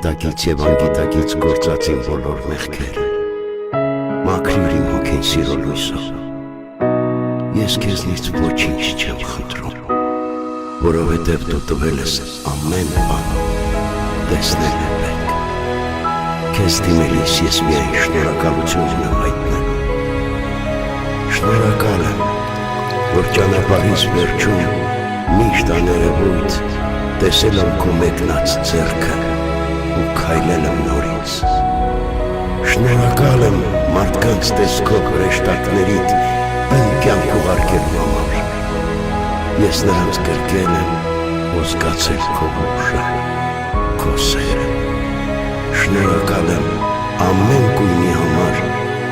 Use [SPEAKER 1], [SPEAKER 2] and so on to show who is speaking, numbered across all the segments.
[SPEAKER 1] գիտակից և անգիտակից գործած իմ բոլոր մեղքերը, մաքրիր իմ հոգին սիրո լույսով։ Ես քեզնից ոչինչ չեմ խնդրում, որովհետև դու տվել ես ամեն բան, տեսնել է պետք։ Քեզ դիմելիս ես միայն շնորհակալություն եմ հայտնել։ Շնորհակալ եմ, որ ճանապարհիս վերջում միշտ աներևույթ տեսել եմ քո մեկնած ձեռքը ու քայլել եմ նորից։ Շնորհակալ եմ մարդկանց տեսքով հրեշտակներիդ իմ կյանք ուղարկելու համար։ Ես նրանց գրկել եմ ու զգացել քո ուժը, քո սերը։ Շնորհակալ եմ ամեն գույնի համար,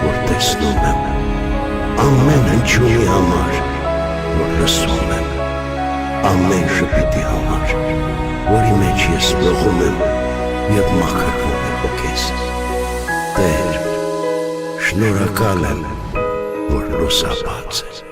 [SPEAKER 1] որ տեսնում եմ, ամեն հնչյունի համար, որ լսում եմ, ամեն ժպիտի համար, որի մեջ ես լողում եմ և մաքրվում եմ հոգես։ Տեր, շնորհակալ եմ, որ լուսաբաց ես։